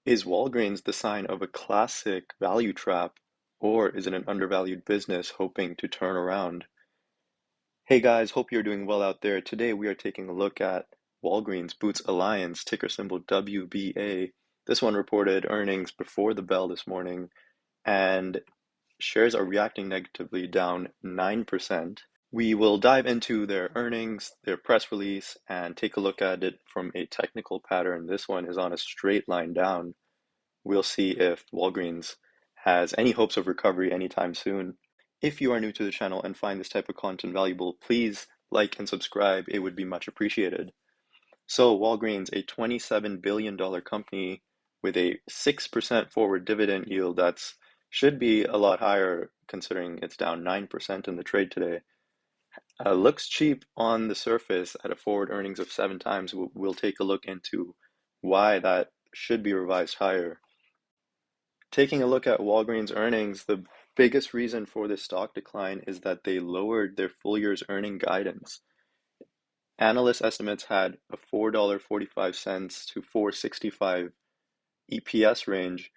Is Walgreens the sign of a classic value trap, or is it an undervalued business hoping to turn around? Hey guys, hope you're doing well out there. Today we are taking a look at Walgreens Boots Alliance, ticker symbol WBA. This one reported earnings before the bell this morning, and shares are reacting negatively, down 9%. We will dive into their earnings, their press release, and take a look at it from a technical pattern. This one is on a straight line down. We'll see if Walgreens has any hopes of recovery anytime soon. If you are new to the channel and find this type of content valuable, please like and subscribe. It would be much appreciated. So Walgreens, a $27 billion company with a 6% forward dividend yield that's should be a lot higher considering it's down 9% in the trade today. Looks cheap on the surface at a forward earnings of 7 times. We'll take a look into why that should be revised higher. Taking a look at Walgreens' earnings, the biggest reason for this stock decline is that they lowered their full year's earning guidance. Analyst estimates had a $4.45 to $4.65 EPS range,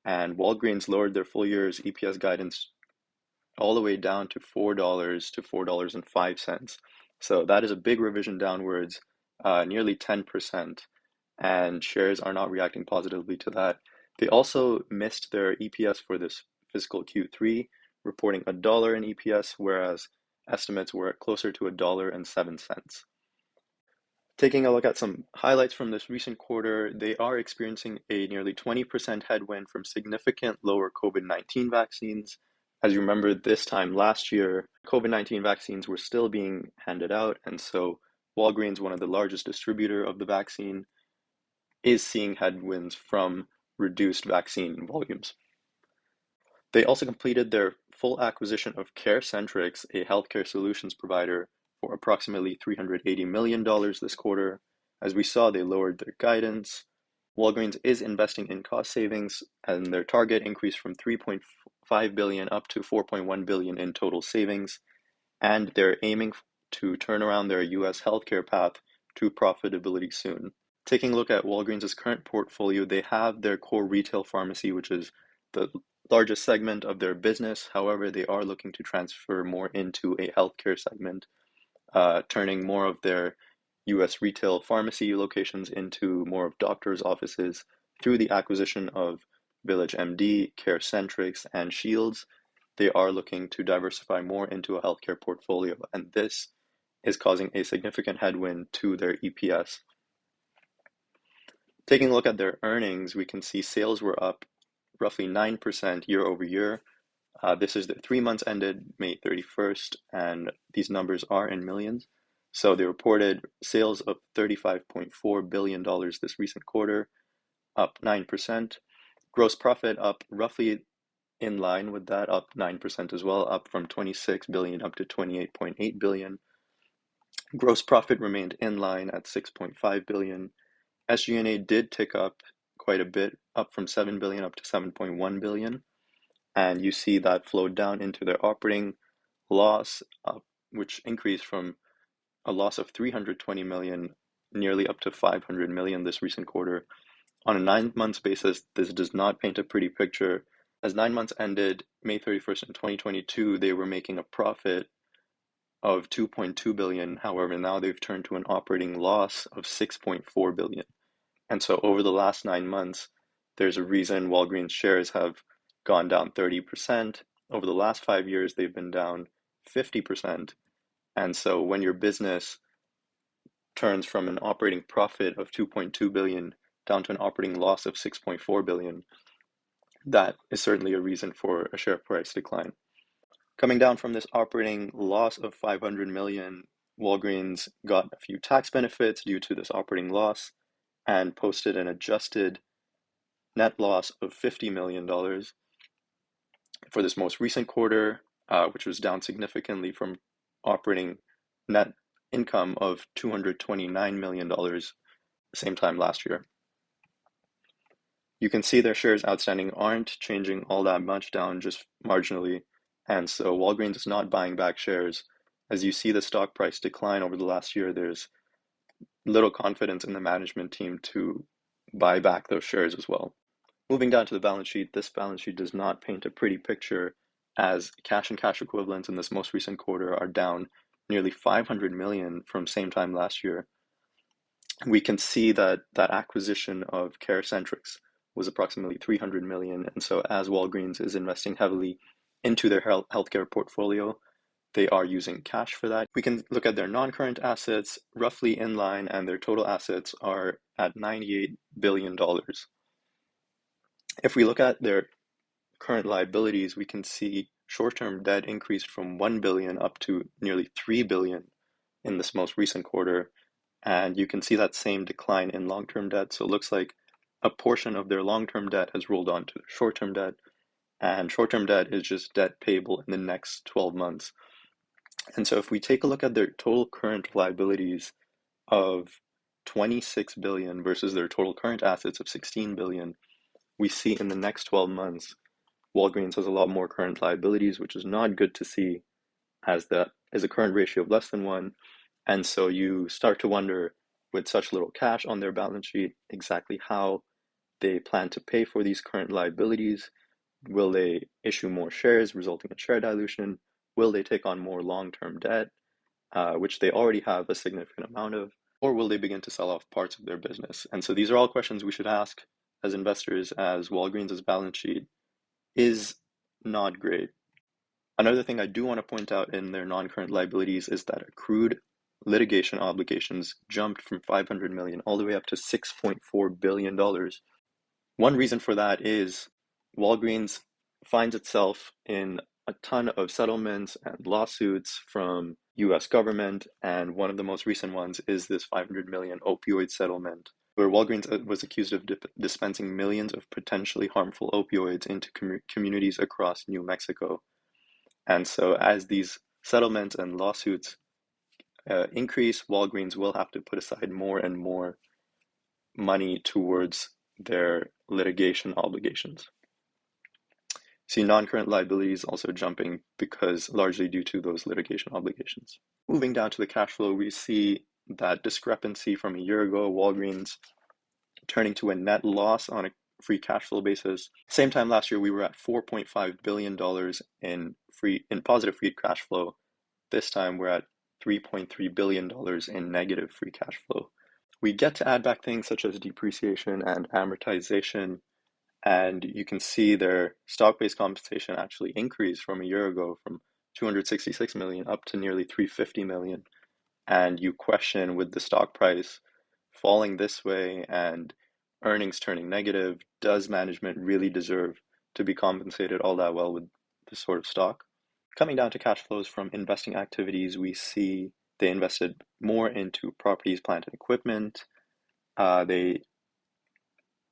and Walgreens lowered their full year's EPS guidance all the way down to $4 to $4.05. So that is a big revision downwards, nearly 10%, and shares are not reacting positively to that. They also missed their EPS for this fiscal Q3, reporting $1 in EPS, whereas estimates were closer to $1.07. Taking a look at some highlights from this recent quarter, they are experiencing a nearly 20% headwind from significant lower COVID-19 vaccines. As you remember, this time last year, COVID-19 vaccines were still being handed out, and so Walgreens, one of the largest distributor of the vaccine, is seeing headwinds from reduced vaccine volumes. They also completed their full acquisition of CareCentrix, a healthcare solutions provider, for approximately $380 million this quarter. As we saw, they lowered their guidance. Walgreens is investing in cost savings, and their target increased from $3.5 billion up to $4.1 billion in total savings, and they're aiming to turn around their US healthcare path to profitability soon. Taking a look at Walgreens' current portfolio, they have their core retail pharmacy, which is the largest segment of their business. However, they are looking to transfer more into a healthcare segment, turning more of their US retail pharmacy locations into more of doctors' offices through the acquisition of VillageMD, CareCentrix, and Shields. They are looking to diversify more into a healthcare portfolio, and this is causing a significant headwind to their EPS. Taking a look at their earnings, we can see sales were up roughly 9% year over year. This is the 3 months ended May 31st, and these numbers are in millions. So they reported sales of $35.4 billion this recent quarter, up 9%. Gross profit up roughly in line with that, up 9% as well, up from 26 billion up to 28.8 billion. Gross profit remained in line at 6.5 billion. SG&A did tick up quite a bit, up from 7 billion up to 7.1 billion. And you see that flowed down into their operating loss, which increased from a loss of 320 million nearly up to 500 million this recent quarter. On a 9 months basis, this does not paint a pretty picture. As 9 months ended May 31st in 2022, they were making a profit of 2.2 billion. However, now they've turned to an operating loss of 6.4 billion. And so over the last 9 months, there's a reason Walgreens shares have gone down 30%. Over the last 5 years, they've been down 50%. And so when your business turns from an operating profit of 2.2 billion down to an operating loss of 6.4 billion, that is certainly a reason for a share price decline. Coming down from this operating loss of 500 million, Walgreens got a few tax benefits due to this operating loss and posted an adjusted net loss of $50 million for this most recent quarter, which was down significantly from operating net income of $229 million same time last year. You can see their shares outstanding aren't changing all that much, down just marginally, and so Walgreens is not buying back shares. As you see the stock price decline over the last year, there's little confidence in the management team to buy back those shares as well. Moving down to the balance sheet, this balance sheet does not paint a pretty picture as cash and cash equivalents in this most recent quarter are down nearly 500 million from same time last year. We can see that that acquisition of CareCentrix was approximately 300 million. And so as Walgreens is investing heavily into their healthcare portfolio, they are using cash for that. We can look at their non-current assets, roughly in line, and their total assets are at $98 billion. If we look at their current liabilities, we can see short-term debt increased from 1 billion up to nearly 3 billion in this most recent quarter. And you can see that same decline in long-term debt. So it looks like a portion of their long-term debt has rolled on to their short-term debt, and short-term debt is just debt payable in the next 12 months. And so if we take a look at their total current liabilities of 26 billion versus their total current assets of 16 billion, we see in the next 12 months, Walgreens has a lot more current liabilities, which is not good to see, as that is a current ratio of less than 1. And so you start to wonder, with such little cash on their balance sheet, exactly how they plan to pay for these current liabilities. Will they issue more shares, resulting in share dilution? Will they take on more long-term debt, which they already have a significant amount of? Or will they begin to sell off parts of their business? And so these are all questions we should ask as investors, as Walgreens' balance sheet is not great. Another thing I do want to point out in their non-current liabilities is that accrued litigation obligations jumped from 500 million all the way up to $6.4 billion. One reason for that is Walgreens finds itself in a ton of settlements and lawsuits from US government, and one of the most recent ones is this 500 million opioid settlement, where Walgreens was accused of dispensing millions of potentially harmful opioids into communities across New Mexico. And so as these settlements and lawsuits increase, Walgreens will have to put aside more and more money towards their litigation obligations. See non-current liabilities also jumping because largely due to those litigation obligations. Moving down to the cash flow, we see that discrepancy from a year ago, Walgreens turning to a net loss on a free cash flow basis. Same time last year, we were at $4.5 billion in positive free cash flow. This time we're at $3.3 billion in negative free cash flow. We get to add back things such as depreciation and amortization, and you can see their stock-based compensation actually increased from a year ago from 266 million up to nearly 350 million. And you question, with the stock price falling this way and earnings turning negative, does management really deserve to be compensated all that well with this sort of stock? Coming down to cash flows from investing activities, we see they invested more into properties, plant, and equipment. They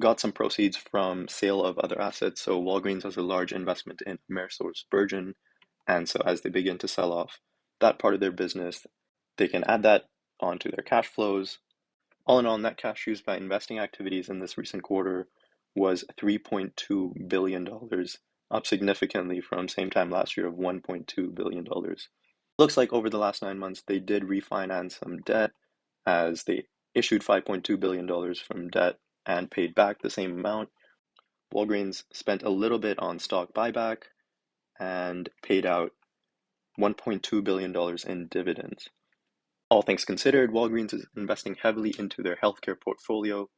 got some proceeds from sale of other assets. So Walgreens has a large investment in AmerisourceBergen. And so as they begin to sell off that part of their business, they can add that onto their cash flows. All in all, net cash used by investing activities in this recent quarter was $3.2 billion, up significantly from same time last year of $1.2 billion. Looks like over the last 9 months, they did refinance some debt, as they issued $5.2 billion from debt and paid back the same amount. Walgreens spent a little bit on stock buyback and paid out $1.2 billion in dividends. All things considered, Walgreens is investing heavily into their healthcare portfolio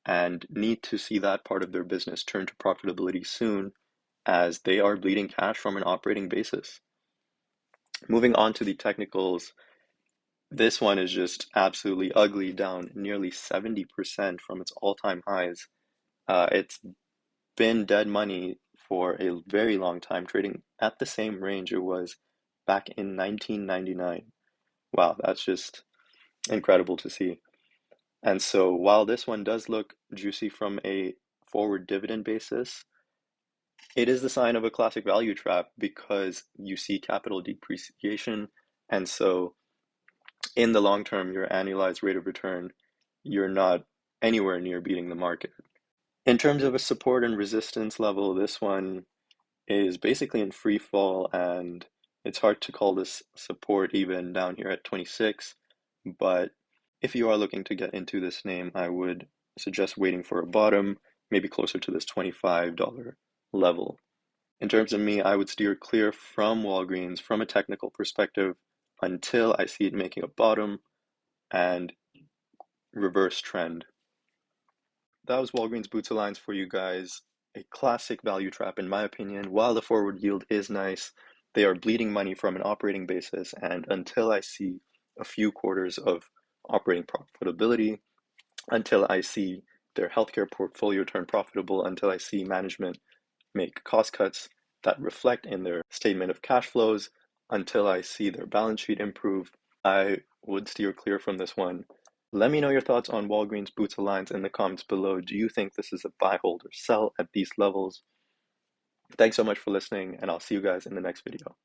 and need to see that part of their business turn to profitability soon, as they are bleeding cash from an operating basis. Moving on to the technicals, this one is just absolutely ugly, down nearly 70% from its all-time highs. It's been dead money for a very long time, trading at the same range it was back in 1999. Wow, that's just incredible to see. And so while this one does look juicy from a forward dividend basis, it is the sign of a classic value trap because you see capital depreciation. And so in the long term, your annualized rate of return, you're not anywhere near beating the market. In terms of a support and resistance level, this one is basically in free fall, and it's hard to call this support even down here at 26. But if you are looking to get into this name, I would suggest waiting for a bottom, maybe closer to this $25 level. In terms of me, I would steer clear from Walgreens from a technical perspective until I see it making a bottom and reverse trend. That was Walgreens Boots Alliance for you guys. A classic value trap, in my opinion. While the forward yield is nice, they are bleeding money from an operating basis. And until I see a few quarters of operating profitability, until I see their healthcare portfolio turn profitable, until I see management make cost cuts that reflect in their statement of cash flows, until I see their balance sheet improve, I would steer clear from this one. Let me know your thoughts on Walgreens Boots Alliance in the comments below. Do you think this is a buy, hold, or sell at these levels? Thanks so much for listening, and I'll see you guys in the next video.